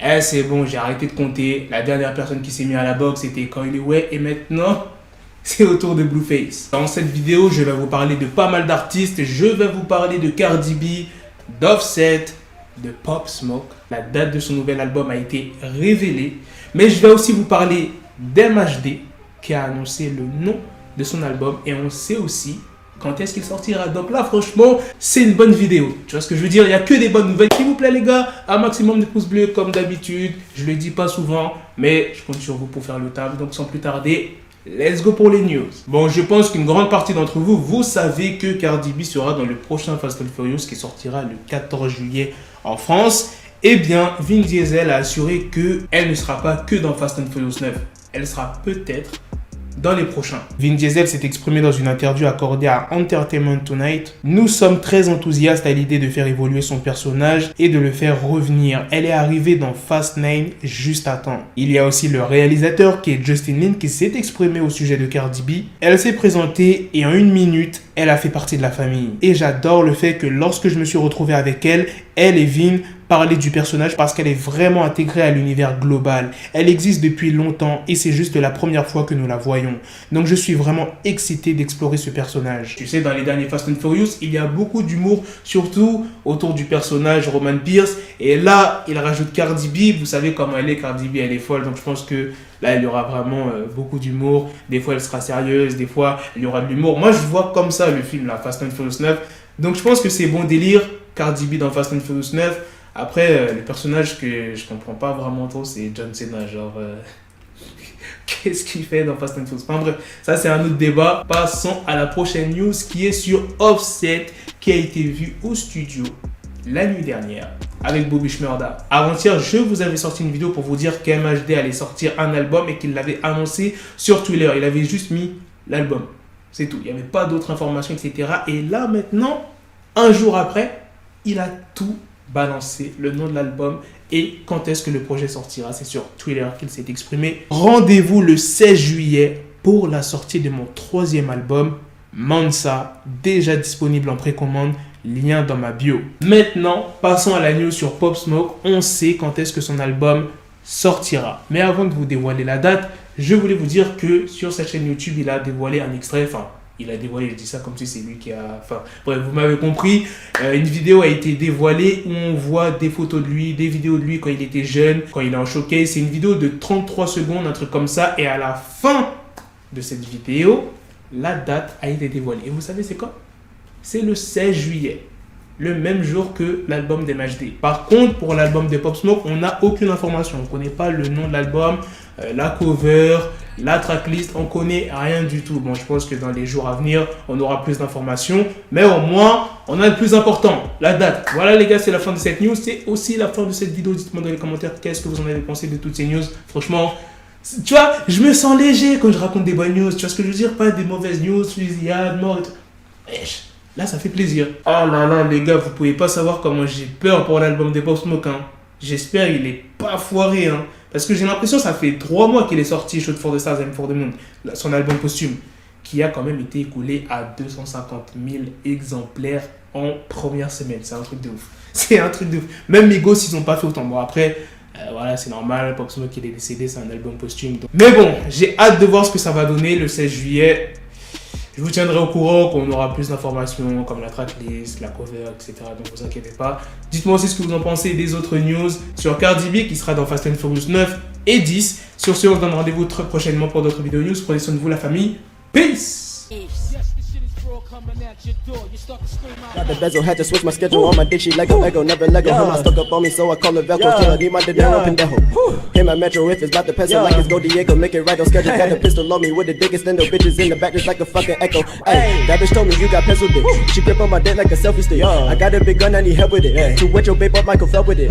Eh, c'est bon, j'ai arrêté de compter. La dernière personne qui s'est mise à la boxe, c'était Kanye West. Et maintenant, c'est au tour de Blueface. Dans cette vidéo, je vais vous parler de pas mal d'artistes. Je vais vous parler de Cardi B, d'Offset, de Pop Smoke. La date de son nouvel album a été révélée. Mais je vais aussi vous parler d'MHD, qui a annoncé le nom de son album. Et on sait aussi quand est-ce qu'il sortira. Donc là, franchement, c'est une bonne vidéo. Tu vois ce que je veux dire? Il n'y a que des bonnes nouvelles. S'il vous plaît, les gars, un maximum de pouces bleus comme d'habitude. Je le dis pas souvent, mais je compte sur vous pour faire le taf. Donc sans plus tarder, let's go pour les news. Bon, je pense qu'une grande partie d'entre vous, vous savez que Cardi B sera dans le prochain Fast and Furious qui sortira le 14 juillet en France. Eh bien, Vin Diesel a assuré qu'elle ne sera pas que dans Fast and Furious 9. Elle sera peut-être dans les prochains. Vin Diesel s'est exprimé dans une interview accordée à Entertainment Tonight. Nous sommes très enthousiastes à l'idée de faire évoluer son personnage et de le faire revenir. Elle est arrivée dans Fast 9 juste à temps. Il y a aussi le réalisateur qui est Justin Lin qui s'est exprimé au sujet de Cardi B. Elle s'est présentée et en 1 minute, elle a fait partie de la famille. Et j'adore le fait que lorsque je me suis retrouvé avec elle et Vin parlaient du personnage parce qu'elle est vraiment intégrée à l'univers global. Elle existe depuis longtemps et c'est juste la première fois que nous la voyons. Donc je suis vraiment excité d'explorer ce personnage. Tu sais, dans les derniers Fast and Furious, il y a beaucoup d'humour, surtout autour du personnage Roman Pierce. Et là, il rajoute Cardi B. Vous savez comment elle est, Cardi B, elle est folle. Donc je pense que là, il y aura vraiment beaucoup d'humour. Des fois, elle sera sérieuse. Des fois, il y aura de l'humour. Moi, je vois comme ça le film, là, Fast and Furious 9. Donc je pense que c'est bon délire. Cardi B dans Fast and Furious 9. Après, le personnage que je comprends pas vraiment trop, c'est John Cena. Genre, qu'est-ce qu'il fait dans Fast and Furious? Enfin bref, ça c'est un autre débat. Passons à la prochaine news qui est sur Offset, qui a été vu au studio la nuit dernière avec Bobby Shmurda. Avant-hier, je vous avais sorti une vidéo pour vous dire qu'MHD allait sortir un album et qu'il l'avait annoncé sur Twitter. Il avait juste mis l'album. C'est tout. Il n'y avait pas d'autres informations, etc. Et là, maintenant, un jour après, il a tout balancé, le nom de l'album et quand est-ce que le projet sortira. C'est sur Twitter qu'il s'est exprimé. Rendez-vous le 16 juillet pour la sortie de mon 3e album, Mansa, déjà disponible en précommande, lien dans ma bio. Maintenant, passons à la news sur Pop Smoke. On sait quand est-ce que son album sortira. Mais avant de vous dévoiler la date, je voulais vous dire que sur sa chaîne YouTube, il a dévoilé un extrait, il a dévoilé, je dis ça comme si c'est lui qui a... bref, vous m'avez compris. Une vidéo a été dévoilée où on voit des photos de lui, des vidéos de lui quand il était jeune, quand il est en showcase. C'est une vidéo de 33 secondes, un truc comme ça. Et à la fin de cette vidéo, la date a été dévoilée. Et vous savez c'est quoi? C'est le 16 juillet. Le même jour que l'album d'MHD. Par contre, pour l'album de Pop Smoke, on n'a aucune information. On ne connaît pas le nom de l'album, la cover, la tracklist, on ne connaît rien du tout. Bon, je pense que dans les jours à venir, on aura plus d'informations. Mais au moins, on a le plus important, la date. Voilà les gars, c'est la fin de cette news. C'est aussi la fin de cette vidéo. Dites-moi dans les commentaires qu'est-ce que vous en avez pensé de toutes ces news. Franchement, tu vois, je me sens léger quand je raconte des bonnes news. Tu vois ce que je veux dire? Pas des mauvaises news, fusillade, mort et tout. Wesh. Là, ça fait plaisir. Oh là là, les gars, vous pouvez pas savoir comment j'ai peur pour l'album de Pop Smoke. Hein. J'espère qu'il est pas foiré. Hein. Parce que j'ai l'impression que ça fait 3 mois qu'il est sorti, Shoot for the Stars and for the Moon, son album posthume, qui a quand même été écoulé à 250 000 exemplaires en première semaine. C'est un truc de ouf. C'est un truc de ouf. Même Migos, ils n'ont pas fait autant. Bon, après, voilà, c'est normal. Pop Smoke, il est décédé, c'est un album posthume. Donc... Mais bon, j'ai hâte de voir ce que ça va donner le 16 juillet. Je vous tiendrai au courant quand on aura plus d'informations comme la tracklist, la cover, etc. Donc vous inquiétez pas. Dites-moi aussi ce que vous en pensez des autres news sur Cardi B qui sera dans Fast and Furious 9 et 10. Sur ce, on se donne rendez-vous très prochainement pour d'autres vidéos news. Prenez soin de vous la famille. Peace! Got the bezel, had to switch my schedule on my dick, she Lego, never Lego. Her mouth stuck up on me, so I call her Velcro. Till I need my dinero pendejo. Hit my metro if it's about to pencil like it's Go Diego. Make it right on schedule. Got a pistol on me with the dick extendo. Bitches in the back just like a fucking echo. Ay, that bitch told me you got pencil dick. She grip on my dick like a selfie stick. I got a big gun, I need help with it. To wet your babe up, Michael fell with it.